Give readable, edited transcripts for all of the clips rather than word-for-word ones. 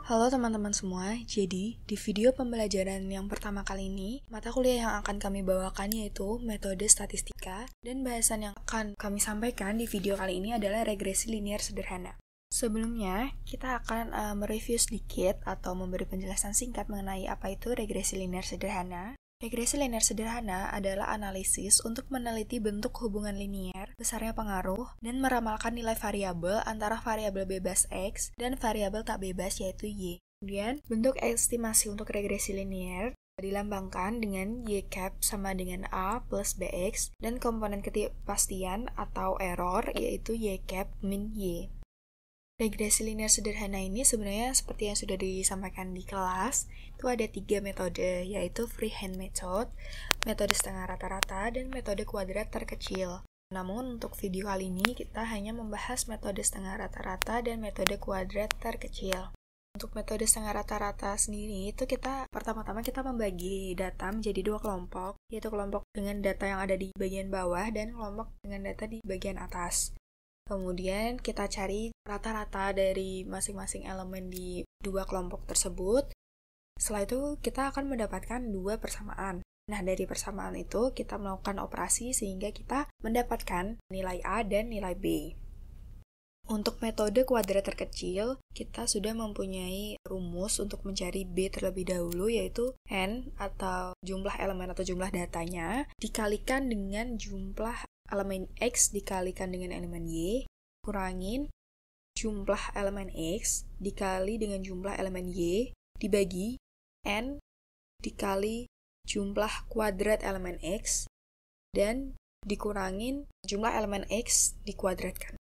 Halo teman-teman semua, jadi di video pembelajaran yang pertama kali ini, mata kuliah yang akan kami bawakan yaitu metode statistika, dan bahasan yang akan kami sampaikan di video kali ini adalah regresi linear sederhana. Sebelumnya, kita akan mereview sedikit atau memberi penjelasan singkat mengenai apa itu regresi linear sederhana. Regresi linear sederhana adalah analisis untuk meneliti bentuk hubungan linear, besarnya pengaruh, dan meramalkan nilai variabel antara variabel bebas X dan variabel tak bebas yaitu Y. Kemudian, bentuk estimasi untuk regresi linear dilambangkan dengan Y cap sama dengan A plus BX, dan komponen ketidakpastian atau error yaitu Y cap min Y. Regresi linear sederhana ini sebenarnya seperti yang sudah disampaikan di kelas, itu ada 3 metode, yaitu freehand method, metode setengah rata-rata, dan metode kuadrat terkecil. Namun untuk video kali ini kita hanya membahas metode setengah rata-rata dan metode kuadrat terkecil. Untuk metode setengah rata-rata sendiri itu pertama-tama kita membagi data menjadi 2 kelompok, yaitu kelompok dengan data yang ada di bagian bawah dan kelompok dengan data di bagian atas. Kemudian kita cari rata-rata dari masing-masing elemen di 2 kelompok tersebut. Setelah itu kita akan mendapatkan 2 persamaan. Nah, dari persamaan itu kita melakukan operasi sehingga kita mendapatkan nilai A dan nilai B. Untuk metode kuadrat terkecil, kita sudah mempunyai rumus untuk mencari B terlebih dahulu, yaitu N atau jumlah elemen atau jumlah datanya dikalikan dengan jumlah elemen X dikalikan dengan elemen Y, kurangin jumlah elemen X dikali dengan jumlah elemen Y, dibagi N dikali jumlah kuadrat elemen X, dan dikurangin jumlah elemen X dikuadratkan.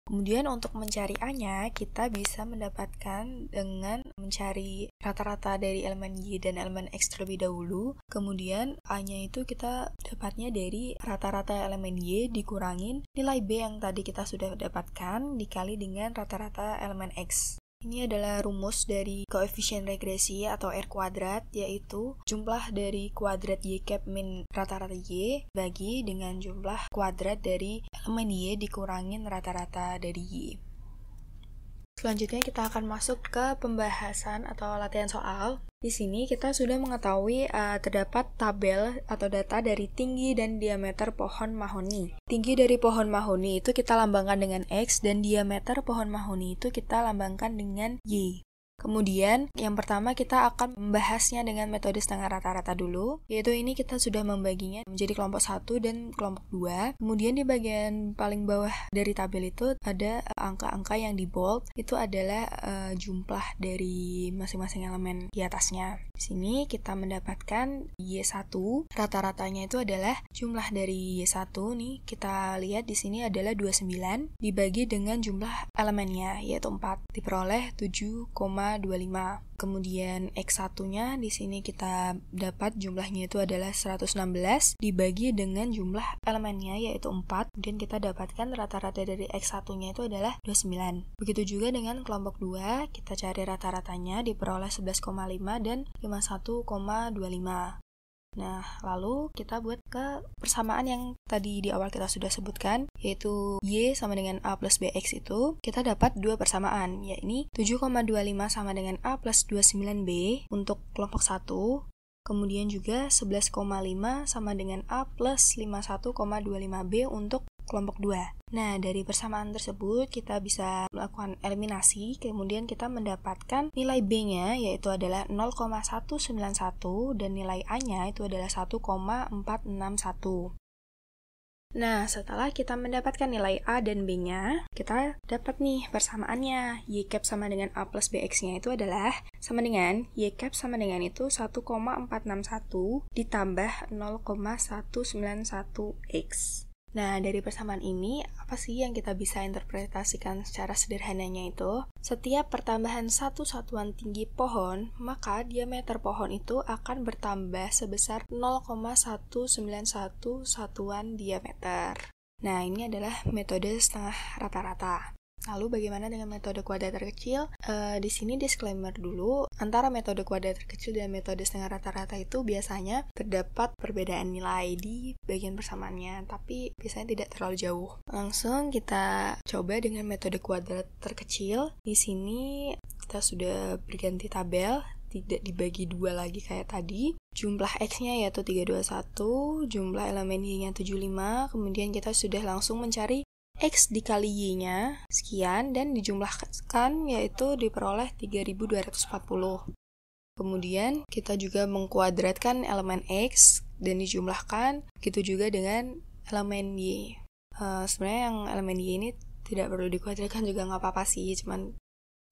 Kemudian untuk mencari A-nya, kita bisa mendapatkan dengan mencari rata-rata dari elemen Y dan elemen X terlebih dahulu. Kemudian A-nya itu kita dapatnya dari rata-rata elemen Y dikurangin nilai B yang tadi kita sudah dapatkan dikali dengan rata-rata elemen X. Ini adalah rumus dari koefisien regresi atau R kuadrat, yaitu jumlah dari kuadrat Y cap min rata-rata Y bagi dengan jumlah kuadrat dari elemen Y dikurangin rata-rata dari Y. Selanjutnya kita akan masuk ke pembahasan atau latihan soal. Di sini kita sudah mengetahui terdapat tabel atau data dari tinggi dan diameter pohon mahoni. Tinggi dari pohon mahoni itu kita lambangkan dengan X dan diameter pohon mahoni itu kita lambangkan dengan Y. Kemudian, yang pertama kita akan membahasnya dengan metode setengah rata-rata dulu, yaitu ini kita sudah membaginya menjadi kelompok 1 dan kelompok 2. Kemudian di bagian paling bawah dari tabel itu ada angka-angka yang di bold, itu adalah jumlah dari masing-masing elemen di atasnya. Di sini kita mendapatkan Y1, rata-ratanya itu adalah jumlah dari Y1 nih, kita lihat di sini adalah 29 dibagi dengan jumlah elemennya yaitu 4, diperoleh 7,25. Kemudian X1-nya di sini kita dapat jumlahnya itu adalah 116 dibagi dengan jumlah elemennya yaitu 4. Kemudian kita dapatkan rata-rata dari X1-nya itu adalah 29. Begitu juga dengan kelompok 2, kita cari rata-ratanya diperoleh 11,5 dan 51,25. Nah, lalu kita buat ke persamaan yang tadi di awal kita sudah sebutkan, yaitu Y sama dengan A plus BX itu, kita dapat 2 persamaan, yakni 7,25 sama dengan A plus 29B untuk kelompok 1, kemudian juga 11,5 sama dengan A plus 51,25B untuk kelompok 2. Nah, dari persamaan tersebut kita bisa melakukan eliminasi, kemudian kita mendapatkan nilai B-nya yaitu adalah 0,191 dan nilai A-nya itu adalah 1,461. Nah, setelah kita mendapatkan nilai A dan B-nya, kita dapat nih persamaannya. Y cap sama dengan A plus BX-nya itu adalah sama dengan Y cap sama dengan itu 1,461 ditambah 0,191X. Nah, dari persamaan ini, apa sih yang kita bisa interpretasikan secara sederhananya itu? Setiap pertambahan satu satuan tinggi pohon, maka diameter pohon itu akan bertambah sebesar 0,191 satuan diameter. Nah, ini adalah metode setengah rata-rata. Lalu bagaimana dengan metode kuadrat terkecil? Di sini disclaimer dulu, antara metode kuadrat terkecil dan metode setengah rata-rata itu biasanya terdapat perbedaan nilai di bagian persamaannya, tapi biasanya tidak terlalu jauh. Langsung kita coba dengan metode kuadrat terkecil. Di sini kita sudah berganti tabel, tidak dibagi dua lagi kayak tadi. Jumlah X-nya yaitu 321, jumlah elemen Y-nya 75, kemudian kita sudah langsung mencari X dikali Y-nya, sekian, dan dijumlahkan yaitu diperoleh 3240. Kemudian kita juga mengkuadratkan elemen X dan dijumlahkan, gitu juga dengan elemen Y. Sebenarnya yang elemen Y ini tidak perlu dikuadratkan juga nggak apa-apa sih, cuman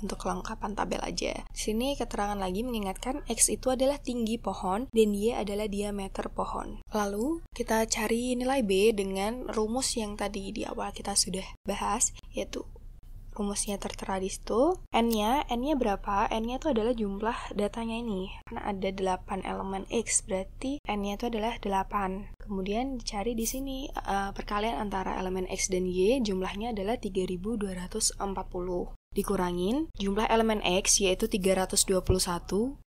untuk kelengkapan tabel aja. Di sini keterangan lagi mengingatkan X itu adalah tinggi pohon dan Y adalah diameter pohon. Lalu kita cari nilai B dengan rumus yang tadi di awal kita sudah bahas, yaitu rumusnya tertera di situ. N-nya berapa? N-nya itu adalah jumlah datanya ini. Karena ada 8 elemen X, berarti N-nya itu adalah 8. Kemudian dicari di sini perkalian antara elemen X dan Y, jumlahnya adalah 3240. Dikurangin jumlah elemen X yaitu 321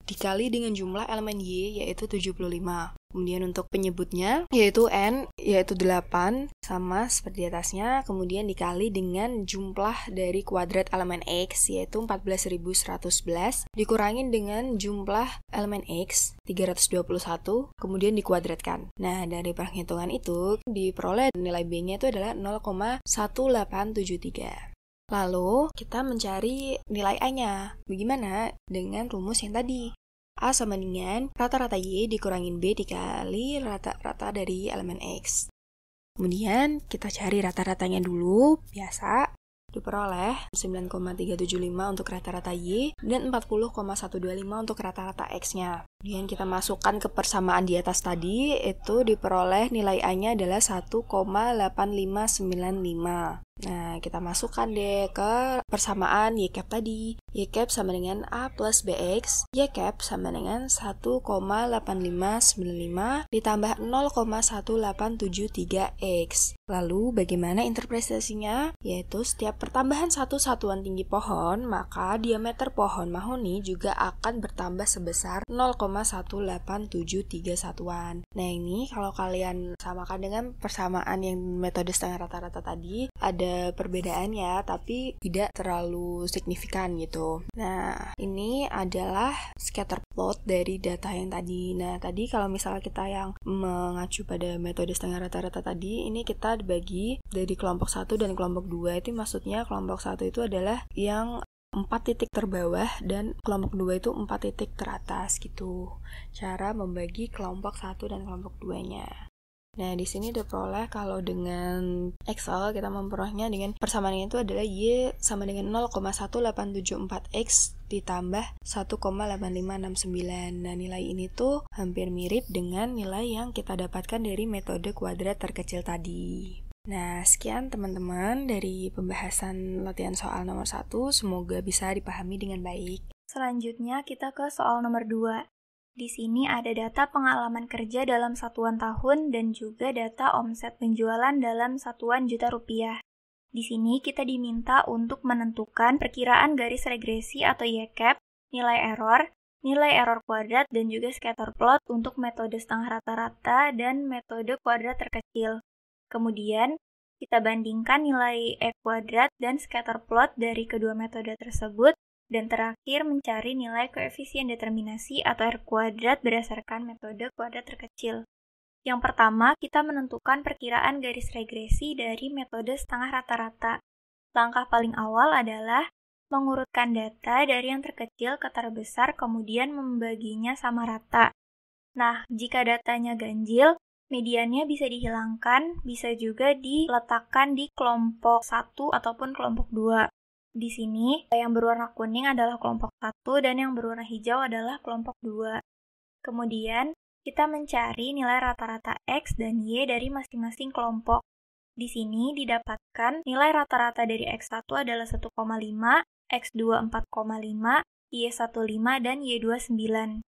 dikali dengan jumlah elemen Y yaitu 75. Kemudian untuk penyebutnya yaitu N yaitu 8 sama seperti atasnya, kemudian dikali dengan jumlah dari kuadrat elemen X yaitu 14.111 dikurangin dengan jumlah elemen X 321 kemudian dikuadratkan. Nah, dari perhitungan itu diperoleh nilai B-nya itu adalah 0,1873. Lalu, kita mencari nilai A-nya. Bagaimana dengan rumus yang tadi? A sama dengan rata-rata Y dikurangin B dikali rata-rata dari elemen X. Kemudian, kita cari rata-ratanya dulu, biasa. Diperoleh 9,375 untuk rata-rata Y dan 40,125 untuk rata-rata X-nya. Kemudian kita masukkan ke persamaan di atas tadi, itu diperoleh nilai A-nya adalah 1,8595. Nah, kita masukkan deh ke persamaan Y cap tadi. Y cap sama dengan A plus BX, Y cap sama dengan 1,8595 ditambah 0,1873X. Lalu, bagaimana interpretasinya? Yaitu setiap pertambahan satu satuan tinggi pohon, maka diameter pohon mahoni juga akan bertambah sebesar 0,1873 satuan. Nah, ini kalau kalian samakan dengan persamaan yang metode setengah rata-rata tadi, ada perbedaannya, tapi tidak terlalu signifikan gitu. Nah, ini adalah scatter plot dari data yang tadi. Nah, tadi kalau misalnya kita yang mengacu pada metode setengah rata-rata tadi, ini kita dibagi dari kelompok 1 dan kelompok 2. Itu maksudnya kelompok 1 itu adalah yang 4 titik terbawah dan kelompok 2 itu 4 titik teratas gitu. Cara membagi kelompok 1 dan kelompok 2-nya. Nah, di sini diperoleh kalau dengan Excel kita memperolehnya dengan persamaannya itu adalah Y sama dengan 0,1874X ditambah 1,8569. Nah, nilai ini tuh hampir mirip dengan nilai yang kita dapatkan dari metode kuadrat terkecil tadi. Nah, sekian teman-teman dari pembahasan latihan soal nomor 1. Semoga bisa dipahami dengan baik. Selanjutnya kita ke soal nomor 2. Di sini ada data pengalaman kerja dalam satuan tahun dan juga data omset penjualan dalam satuan juta rupiah. Di sini kita diminta untuk menentukan perkiraan garis regresi atau Y-cap, nilai error kuadrat, dan juga scatter plot untuk metode setengah rata-rata dan metode kuadrat terkecil. Kemudian, kita bandingkan nilai E kuadrat dan scatter plot dari kedua metode tersebut, dan terakhir mencari nilai koefisien determinasi atau R kuadrat berdasarkan metode kuadrat terkecil. Yang pertama, kita menentukan perkiraan garis regresi dari metode setengah rata-rata. Langkah paling awal adalah mengurutkan data dari yang terkecil ke terbesar, kemudian membaginya sama rata. Nah, jika datanya ganjil, mediannya bisa dihilangkan, bisa juga diletakkan di kelompok 1 ataupun kelompok 2. Di sini, yang berwarna kuning adalah kelompok 1 dan yang berwarna hijau adalah kelompok 2. Kemudian, kita mencari nilai rata-rata X dan Y dari masing-masing kelompok. Di sini didapatkan nilai rata-rata dari X1 adalah 1,5, X2 4,5, Y15 dan Y2 9.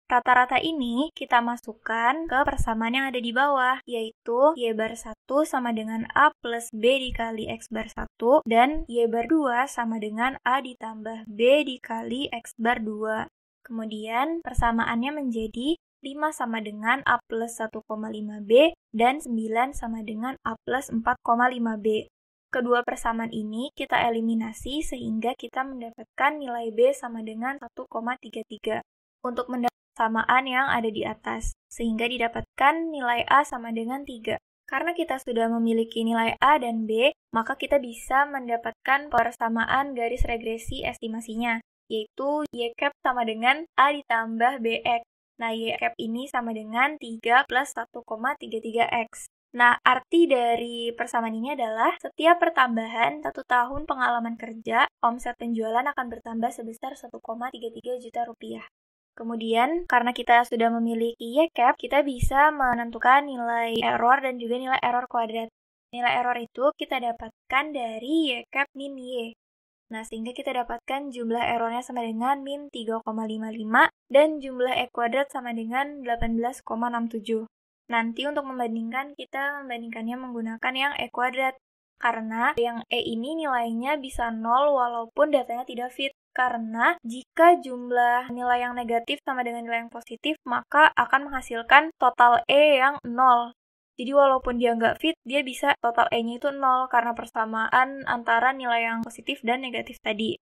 Rata-rata ini kita masukkan ke persamaan yang ada di bawah, yaitu Y bar 1 sama dengan A plus B dikali X bar 1, dan Y bar 2 sama dengan A ditambah B dikali X bar 2. Kemudian persamaannya menjadi 5 sama dengan A plus 1,5B, dan 9 sama dengan A plus 4,5B. Kedua persamaan ini kita eliminasi sehingga kita mendapatkan nilai B sama dengan 1,33 untuk mendapatkan persamaan yang ada di atas, sehingga didapatkan nilai A sama dengan 3. Karena kita sudah memiliki nilai A dan B, maka kita bisa mendapatkan persamaan garis regresi estimasinya, yaitu Y cap sama dengan A ditambah BX. Nah, Y cap ini sama dengan 3 plus 1,33X. Nah, arti dari persamaan ini adalah setiap pertambahan 1 tahun pengalaman kerja, omset penjualan akan bertambah sebesar 1,33 juta rupiah. Kemudian, karena kita sudah memiliki Y cap, kita bisa menentukan nilai error dan juga nilai error kuadrat. Nilai error itu kita dapatkan dari Y cap min Y. Nah, sehingga kita dapatkan jumlah errornya sama dengan min 3,55 dan jumlah E kuadrat sama dengan 18,67. Nanti untuk membandingkan, kita membandingkannya menggunakan yang E kuadrat. Karena yang E ini nilainya bisa 0 walaupun datanya tidak fit. Karena jika jumlah nilai yang negatif sama dengan nilai yang positif, maka akan menghasilkan total E yang 0. Jadi walaupun dia nggak fit, dia bisa total E-nya itu 0 karena persamaan antara nilai yang positif dan negatif tadi.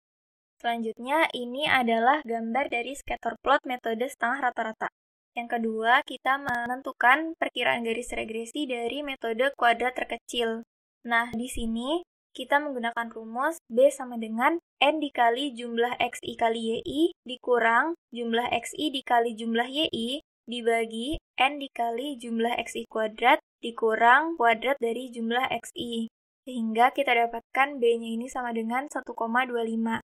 Selanjutnya, ini adalah gambar dari scatter plot metode setengah rata-rata. Yang kedua, kita menentukan perkiraan garis regresi dari metode kuadrat terkecil. Nah, di sini kita menggunakan rumus B sama dengan N dikali jumlah XI kali YI dikurang jumlah XI dikali jumlah YI dibagi N dikali jumlah XI kuadrat dikurang kuadrat dari jumlah XI. Sehingga kita dapatkan B-nya ini sama dengan 1,25.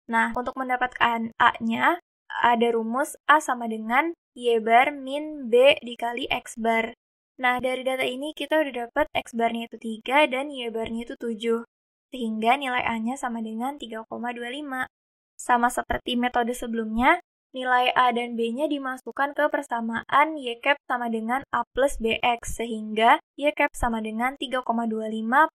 Nah, untuk mendapatkan A-nya, ada rumus A sama dengan Y bar min B dikali X bar. Nah, dari data ini kita udah dapat X barnya itu 3 dan Y barnya itu 7. Sehingga nilai A-nya sama dengan 3,25. Sama seperti metode sebelumnya, nilai A dan B-nya dimasukkan ke persamaan Y cap sama dengan A plus BX, sehingga Y cap sama dengan 3,25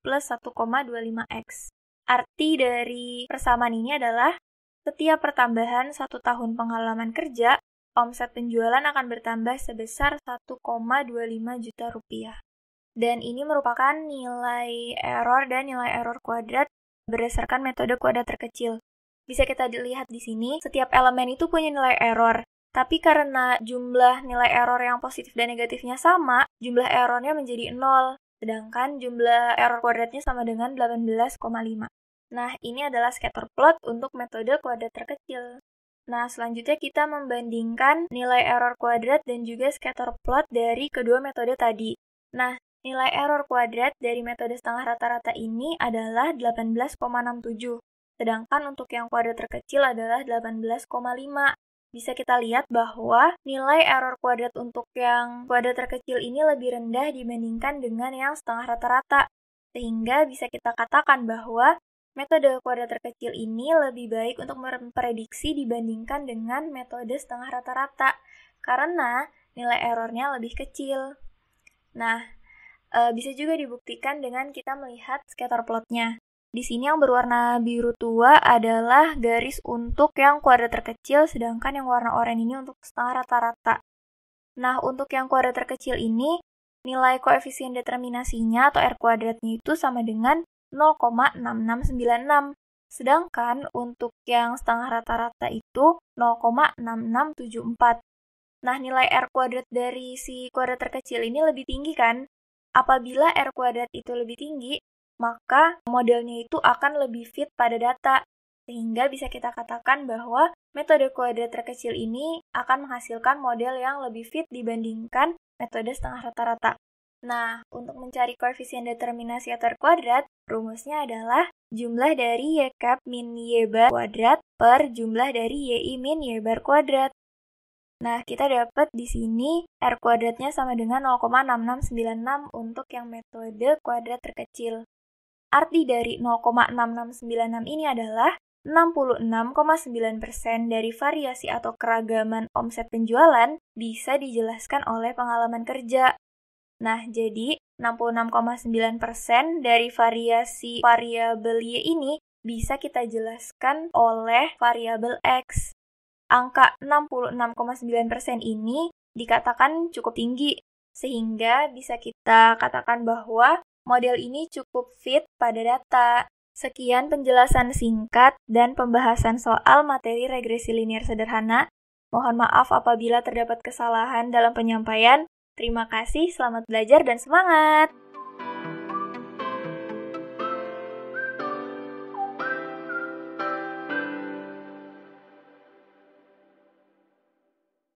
plus 1,25X. Arti dari persamaan ini adalah setiap pertambahan 1 tahun pengalaman kerja, omset penjualan akan bertambah sebesar 1,25 juta rupiah. Dan ini merupakan nilai error dan nilai error kuadrat berdasarkan metode kuadrat terkecil. Bisa kita lihat di sini, setiap elemen itu punya nilai error. Tapi karena jumlah nilai error yang positif dan negatifnya sama, jumlah errornya menjadi 0. Sedangkan jumlah error kuadratnya sama dengan 18,5. Nah, ini adalah scatter plot untuk metode kuadrat terkecil. Nah, selanjutnya kita membandingkan nilai error kuadrat dan juga scatter plot dari kedua metode tadi. Nah, nilai error kuadrat dari metode setengah rata-rata ini adalah 18,67. Sedangkan untuk yang kuadrat terkecil adalah 18,5. Bisa kita lihat bahwa nilai error kuadrat untuk yang kuadrat terkecil ini lebih rendah dibandingkan dengan yang setengah rata-rata. Sehingga bisa kita katakan bahwa metode kuadrat terkecil ini lebih baik untuk memprediksi dibandingkan dengan metode setengah rata-rata. Karena nilai errornya lebih kecil. Nah, bisa juga dibuktikan dengan kita melihat scatter plotnya. Di sini yang berwarna biru tua adalah garis untuk yang kuadrat terkecil, sedangkan yang warna oranye ini untuk setengah rata-rata. Nah, untuk yang kuadrat terkecil ini, nilai koefisien determinasinya atau R kuadratnya itu sama dengan 0,6696. Sedangkan untuk yang setengah rata-rata itu 0,6674. Nah, nilai R kuadrat dari si kuadrat terkecil ini lebih tinggi kan? Apabila R kuadrat itu lebih tinggi, maka modelnya itu akan lebih fit pada data. Sehingga bisa kita katakan bahwa metode kuadrat terkecil ini akan menghasilkan model yang lebih fit dibandingkan metode setengah rata-rata. Nah, untuk mencari koefisien determinasi atau R kuadrat, rumusnya adalah jumlah dari Y cap min Y bar kuadrat per jumlah dari YI min Y bar kuadrat. Nah, kita dapat di sini R kuadratnya sama dengan 0,6696 untuk yang metode kuadrat terkecil. Arti dari 0,6696 ini adalah 66,9% dari variasi atau keragaman omset penjualan bisa dijelaskan oleh pengalaman kerja. Nah, jadi 66,9% dari variasi variabel Y ini bisa kita jelaskan oleh variabel X. Angka 66,9% ini dikatakan cukup tinggi, sehingga bisa kita katakan bahwa Model ini cukup fit pada data. Sekian penjelasan singkat dan pembahasan soal materi regresi linier sederhana. Mohon maaf apabila terdapat kesalahan dalam penyampaian. Terima kasih, selamat belajar dan semangat!